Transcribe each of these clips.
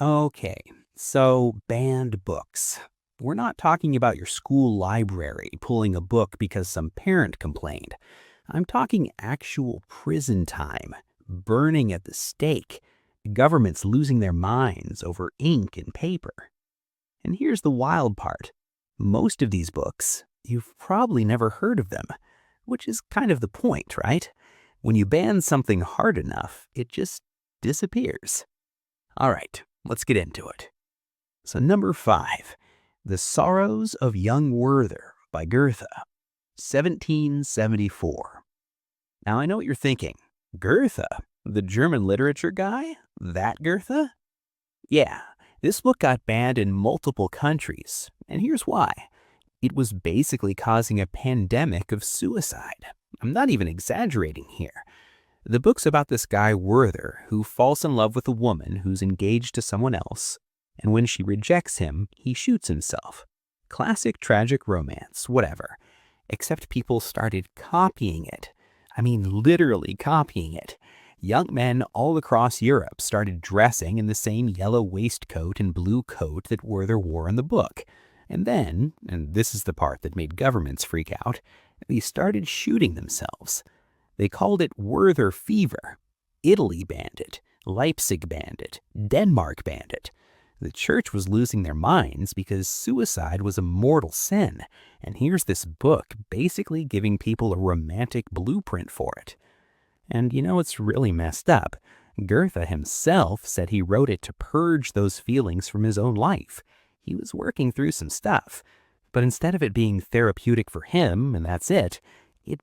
Okay, so banned books. We're not talking about your school library pulling a book because some parent complained. I'm talking actual prison time, burning at the stake, governments losing their minds over ink and paper. And here's the wild part. Most of these books, you've probably never heard of them, which is kind of the point, right? When you ban something hard enough, it just disappears. All right, let's get into it. So number 5, The Sorrows of Young Werther by Goethe, 1774. Now I know what you're thinking. Goethe, the German literature guy? That Goethe? Yeah, this book got banned in multiple countries, and here's why. It was basically causing a pandemic of suicide. I'm not even exaggerating here. The book's about this guy Werther who falls in love with a woman who's engaged to someone else, and when she rejects him, he shoots himself. Classic tragic romance, whatever. Except people started copying it. I mean, literally copying it. Young men all across Europe started dressing in the same yellow waistcoat and blue coat that Werther wore in the book. And then, and this is the part that made governments freak out, they started shooting themselves. They called it Werther fever. Italy banned it. Leipzig banned it. Denmark banned it. The church was losing their minds because suicide was a mortal sin, and here's this book basically giving people a romantic blueprint for it. And you know what's really messed up? Goethe himself said he wrote it to purge those feelings from his own life. He was working through some stuff, but instead of it being therapeutic for him, and that's it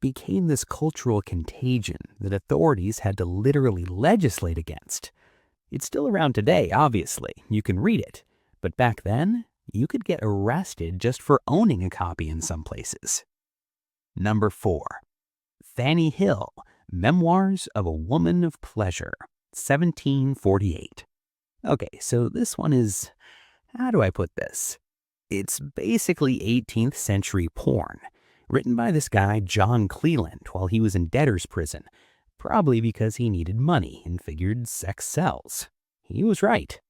became this cultural contagion that authorities had to literally legislate against. It's still around today, obviously. You can read it. But back then, you could get arrested just for owning a copy in some places. Number 4. Fanny Hill, Memoirs of a Woman of Pleasure, 1748. Okay, so this one is, how do I put this? It's basically 18th century porn, written by this guy John Cleland while he was in debtor's prison, probably because he needed money and figured sex sells. He was right.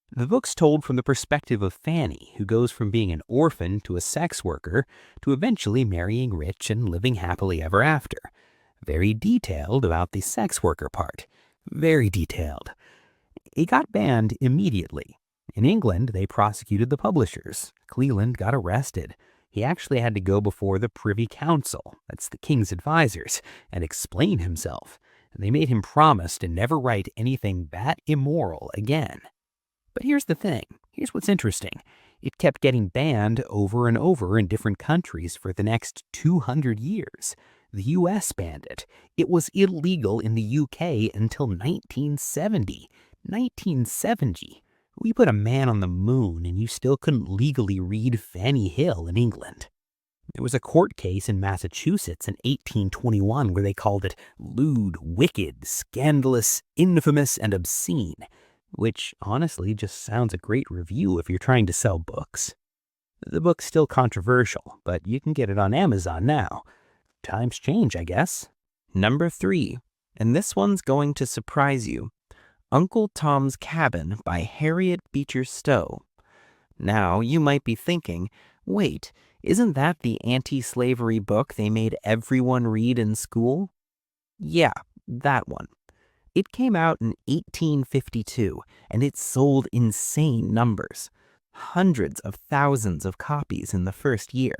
The book's told from the perspective of Fanny, who goes from being an orphan to a sex worker to eventually marrying rich and living happily ever after. Very detailed about the sex worker part. Very detailed. It got banned immediately. In England, they prosecuted the publishers. Cleland got arrested. He actually had to go before the Privy Council, that's the king's advisors, and explain himself. They made him promise to never write anything that immoral again. But here's the thing. Here's what's interesting. It kept getting banned over and over in different countries for the next 200 years. The US banned it. It was illegal in the UK until 1970. 1970. We put a man on the moon and you still couldn't legally read Fanny Hill in England. There was a court case in Massachusetts in 1821 where they called it lewd, wicked, scandalous, infamous, and obscene, which honestly just sounds a great review if you're trying to sell books. The book's still controversial, but you can get it on Amazon now. Times change, I guess. Number 3, and this one's going to surprise you. Uncle Tom's Cabin by Harriet Beecher Stowe. Now, you might be thinking, wait, isn't that the anti-slavery book they made everyone read in school? Yeah, that one. It came out in 1852, and it sold insane numbers. Hundreds of thousands of copies in the first year.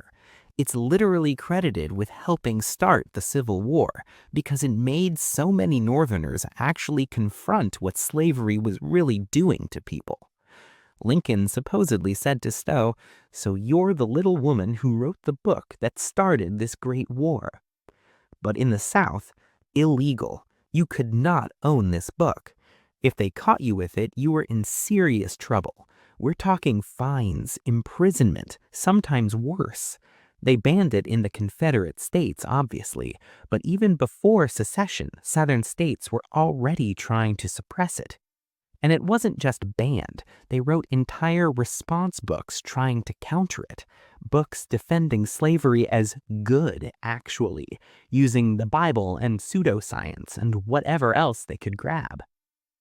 It's literally credited with helping start the Civil War because it made so many Northerners actually confront what slavery was really doing to people. Lincoln supposedly said to Stowe, "So you're the little woman who wrote the book that started this great war." But in the South, illegal. You could not own this book. If they caught you with it, you were in serious trouble. We're talking fines, imprisonment, sometimes worse. They banned it in the Confederate States, obviously, but even before secession, Southern states were already trying to suppress it. And it wasn't just banned. They wrote entire response books trying to counter it. Books defending slavery as good, actually, using the Bible and pseudoscience and whatever else they could grab.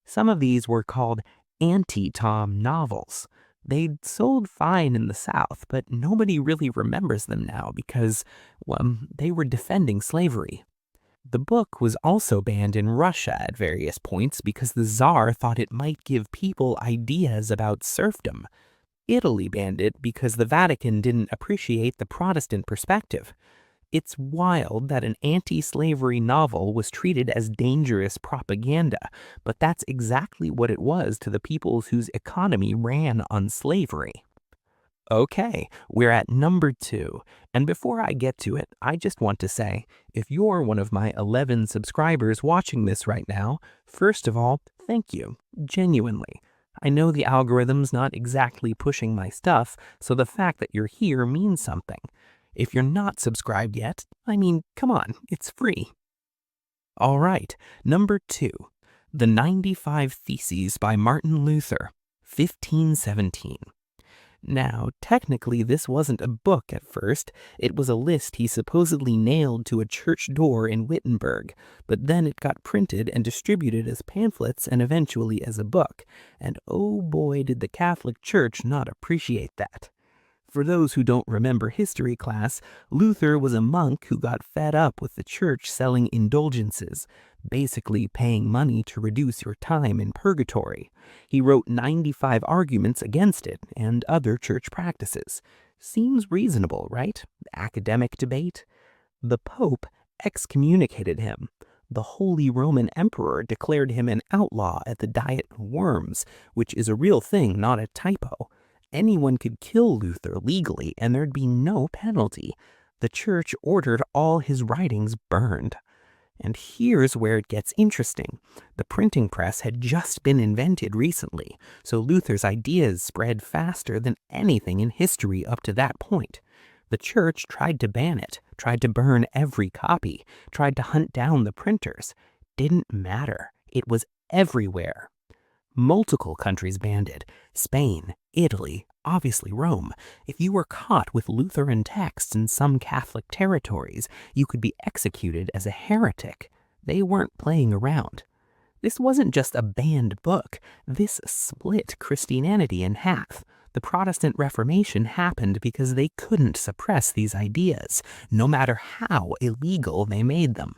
Some of these were called anti-Tom novels. They'd sold fine in the South, but nobody really remembers them now because, well, they were defending slavery. The book was also banned in Russia at various points because the Tsar thought it might give people ideas about serfdom. Italy banned it because the Vatican didn't appreciate the Protestant perspective. It's wild that an anti-slavery novel was treated as dangerous propaganda, but that's exactly what it was to the peoples whose economy ran on slavery. Okay, we're at number 2, and before I get to it, I just want to say, if you're one of my 11 subscribers watching this right now, first of all, thank you, genuinely. I know the algorithm's not exactly pushing my stuff, so the fact that you're here means something. If you're not subscribed yet, I mean, come on, it's free. All right, number 2, The 95 Theses by Martin Luther, 1517. Now, technically this wasn't a book at first, it was a list he supposedly nailed to a church door in Wittenberg, but then it got printed and distributed as pamphlets and eventually as a book, and oh boy did the Catholic Church not appreciate that. For those who don't remember history class, Luther was a monk who got fed up with the church selling indulgences, basically paying money to reduce your time in purgatory. He wrote 95 arguments against it and other church practices. Seems reasonable, right? Academic debate? The Pope excommunicated him. The Holy Roman Emperor declared him an outlaw at the Diet of Worms, which is a real thing, not a typo. Anyone could kill Luther legally and there'd be no penalty. The church ordered all his writings burned. And here's where it gets interesting. The printing press had just been invented recently, so Luther's ideas spread faster than anything in history up to that point. The church tried to ban it, tried to burn every copy, tried to hunt down the printers. Didn't matter. It was everywhere. Multiple countries banned it. Spain, Italy, obviously Rome. If you were caught with Lutheran texts in some Catholic territories, you could be executed as a heretic. They weren't playing around. This wasn't just a banned book. This split Christianity in half. The Protestant Reformation happened because they couldn't suppress these ideas, no matter how illegal they made them.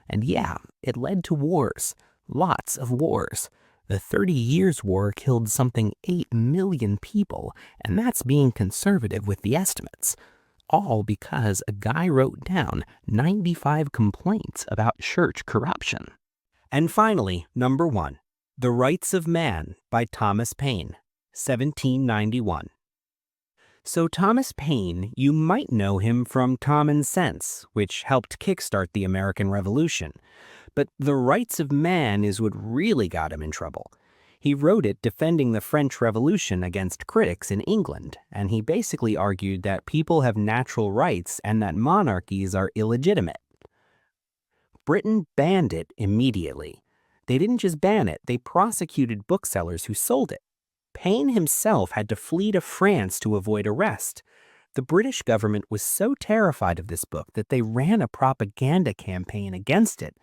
And yeah, it led to wars. Lots of wars. The 30 Years' War killed something 8 million people, and that's being conservative with the estimates. All because a guy wrote down 95 complaints about church corruption. And finally, number 1, The Rights of Man by Thomas Paine, 1791. So Thomas Paine, you might know him from Common Sense, which helped kickstart the American Revolution. But The Rights of Man is what really got him in trouble. He wrote it defending the French Revolution against critics in England, and he basically argued that people have natural rights and that monarchies are illegitimate. Britain banned it immediately. They didn't just ban it, they prosecuted booksellers who sold it. Paine himself had to flee to France to avoid arrest. The British government was so terrified of this book that they ran a propaganda campaign against it.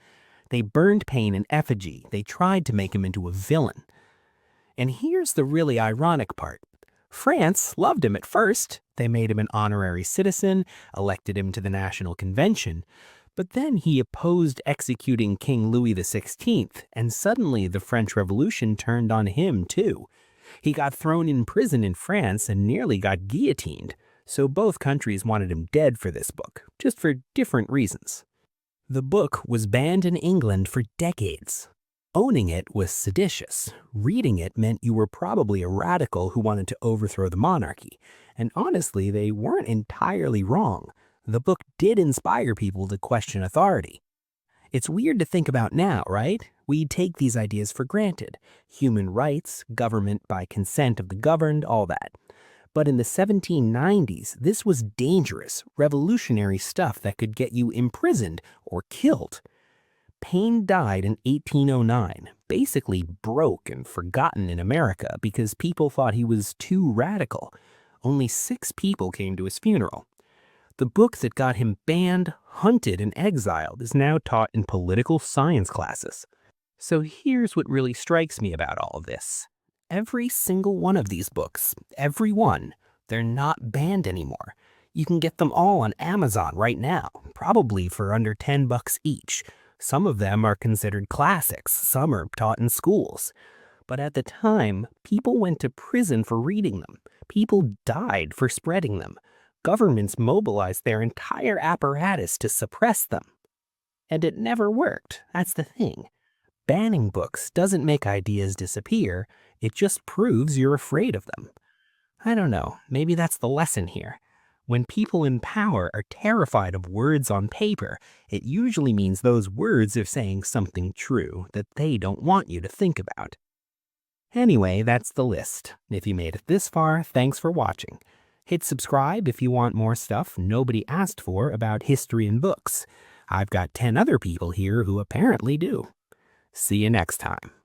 They burned Paine in effigy. They tried to make him into a villain. And here's the really ironic part. France loved him at first. They made him an honorary citizen, elected him to the National Convention. But then he opposed executing King Louis XVI, and suddenly the French Revolution turned on him too. He got thrown in prison in France and nearly got guillotined. So both countries wanted him dead for this book, just for different reasons. The book was banned in England for decades. Owning it was seditious. Reading it meant you were probably a radical who wanted to overthrow the monarchy. And honestly, they weren't entirely wrong. The book did inspire people to question authority. It's weird to think about now, right? We take these ideas for granted. Human rights, government by consent of the governed, all that. But in the 1790s, this was dangerous, revolutionary stuff that could get you imprisoned or killed. Paine died in 1809, basically broke and forgotten in America because people thought he was too radical. Only 6 people came to his funeral. The book that got him banned, hunted, and exiled is now taught in political science classes. So here's what really strikes me about all of this. Every single one of these books, every one, they're not banned anymore. You can get them all on Amazon right now, probably for under $10 each. Some of them are considered classics, some are taught in schools. But at the time, people went to prison for reading them. People died for spreading them. Governments mobilized their entire apparatus to suppress them. And it never worked. That's the thing. Banning books doesn't make ideas disappear, it just proves you're afraid of them. I don't know, maybe that's the lesson here. When people in power are terrified of words on paper, it usually means those words are saying something true that they don't want you to think about. Anyway, that's the list. If you made it this far, thanks for watching. Hit subscribe if you want more stuff nobody asked for about history and books. I've got 10 other people here who apparently do. See you next time.